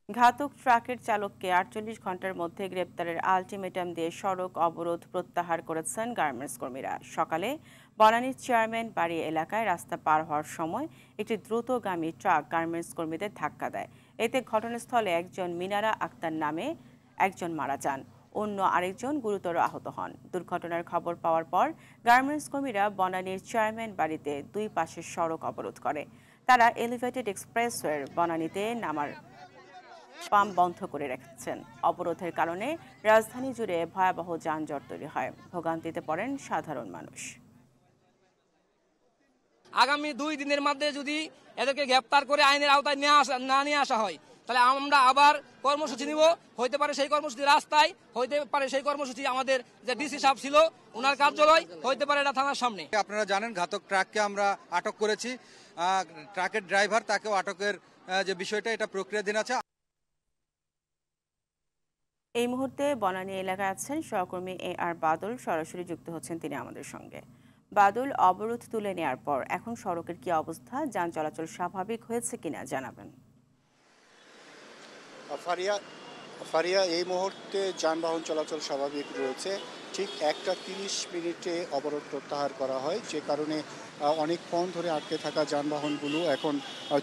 ঘাতক ট্রাকের চালককে ৪৮ ঘন্টার মধ্যে গ্রেপ্তারের আলটিমেটাম দিয়ে সড়ক অবরোধ প্রত্যাহার করেছেন গার্মেন্টস কর্মীরা। সকালে বনানীর চেয়ারম্যান বাড়ি এলাকায় রাস্তা পার হওয়ার সময় একটি দ্রুতগামী ট্রাক গার্মেন্টস কর্মীদের ধাক্কা দেয়। এতে ঘটনাস্থলে একজন মিনারা আক্তার নামে একজন মারা যান, অন্য আরেকজন গুরুতর আহত হন। দুর্ঘটনার খবর পাওয়ার পর গার্মেন্টস কর্মীরা বনানীর চেয়ারম্যান বাড়িতে দুই পাশের সড়ক অবরোধ করে। তারা এলিভেটেড এক্সপ্রেসওয়ের বনানীতে নামার পাম্প বন্ধ করে রেখেছেন। অবরোধের কারণে রাজধানী জুড়ে ভয়াবহ যানজট তৈরি হয়, ভোগান্তিতে পড়েন সাধারণ মানুষ। আগামী 2 দিনের মধ্যে যদি এদেরকে গ্রেপ্তার করে আইনের আওতায় নিয়ে আসা হয়, তাহলে আমরা আবার কর্মসূচি নিব। হইতে পারে সেই কর্মসূচি রাস্তায়, হইতে পারে সেই কর্মসূচি আমাদের যে ডিসি সাহেব ছিল ওনার কার্যালয়, হইতে পারে এটা থানার সামনে। আপনারা জানেন ঘাতক ট্রাককে আমরা আটক করেছি, ট্রাকের ড্রাইভার তাকেও আটকের যে বিষয়টা এটা প্রক্রিয়াধীন আছে। এই মুহূর্তে বনানী এলাকায় আছেন সহকর্মী AR বাদল, সরাসরি যুক্ত হচ্ছেন তিনি আমাদের সঙ্গে। বাদল, অবরোধ তুলে নেওয়ার পর এখন সড়কের কি অবস্থা, যান চলাচল স্বাভাবিক হয়েছে কিনা জানাবেন। ফারিয়া, এই মুহূর্তে যানবাহন চলাচল স্বাভাবিক রয়েছে। ঠিক 1টা 30 মিনিটে অবরোধ প্রত্যাহার করা হয়, যে কারণে অনেকক্ষণ ধরে আটকে থাকা যানবাহনগুলো এখন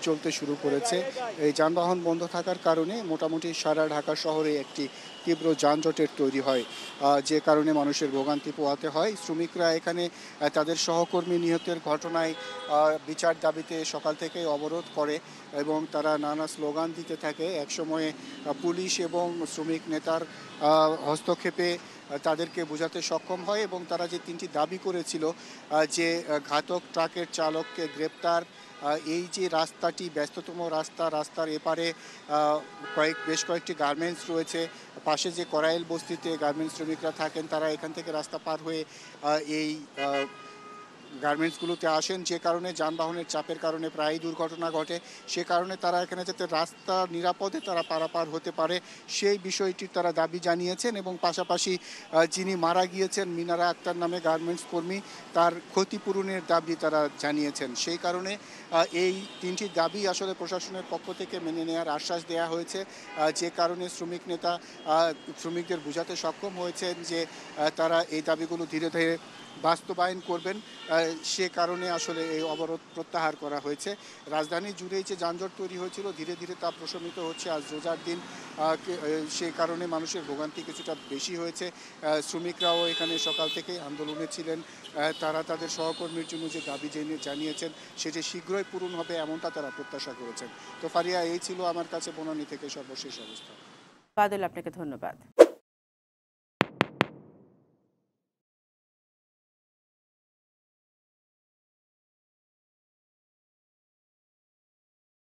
চলতে শুরু করেছে। এই যানবাহন বন্ধ থাকার কারণে মোটামুটি সারা ঢাকা শহরে একটি তীব্র যানজটের তৈরি হয়, যে কারণে মানুষের ভোগান্তি পোহাতে হয়। শ্রমিকরা এখানে তাদের সহকর্মী নিহতের ঘটনায় বিচার দাবিতে সকাল থেকেই অবরোধ করে এবং তারা নানা স্লোগান দিতে থাকে। একসময়ে পুলিশ এবং শ্রমিক নেতার হস্তক্ষেপে তাদেরকে বোঝাতে সক্ষম হয় এবং তারা যে 3টি দাবি করেছিল, যে ঘাতক ট্রাকের চালককে গ্রেপ্তার, এই যে রাস্তাটি ব্যস্ততম রাস্তার এপারে বেশ কয়েকটি গার্মেন্টস রয়েছে, পাশে যে করাইল বস্তিতে গার্মেন্টস শ্রমিকরা থাকেন, তারা এখান থেকে রাস্তা পার হয়ে এই গার্মেন্টসগুলোতে আসেন, যে কারণে যানবাহনের চাপের কারণে প্রায়ই দুর্ঘটনা ঘটে। সে কারণে তারা এখানে যাতে রাস্তা নিরাপদে তারা পারাপার হতে পারে সেই বিষয়টির তারা দাবি জানিয়েছেন এবং পাশাপাশি যিনি মারা গিয়েছেন মিনারা আক্তার নামে গার্মেন্টস কর্মী, তার ক্ষতিপূরণের দাবি তারা জানিয়েছেন। সেই কারণে এই 3টি দাবি আসলে প্রশাসনের পক্ষ থেকে মেনে নেওয়ার আশ্বাস দেওয়া হয়েছে, যে কারণে শ্রমিক নেতা শ্রমিকদের বোঝাতে সক্ষম হয়েছেন যে তারা এই দাবিগুলো ধীরে ধীরে বাস্তবায়ন করবেন। সে কারণে আসলে এই অবরোধ প্রত্যাহার করা হয়েছে। রাজধানী জুড়েই যে যানজট তৈরি হয়েছিল ধীরে ধীরে তা প্রশমিত হচ্ছে। আজ রোজার দিন, সে কারণে মানুষের ভোগান্তি কিছুটা বেশি হয়েছে। শ্রমিকরাও এখানে সকাল থেকে আন্দোলনে ছিলেন। তারা তাদের সহকর্মীর জন্য যে দাবি জানিয়েছেন সেটি শীঘ্রই পূরণ হবে এমনটা তারা প্রত্যাশা করেছেন। তো ফারিয়া, এই ছিল আমার কাছে বনানী থেকে সর্বশেষ অবস্থা। বাদল, আপনাকে ধন্যবাদ।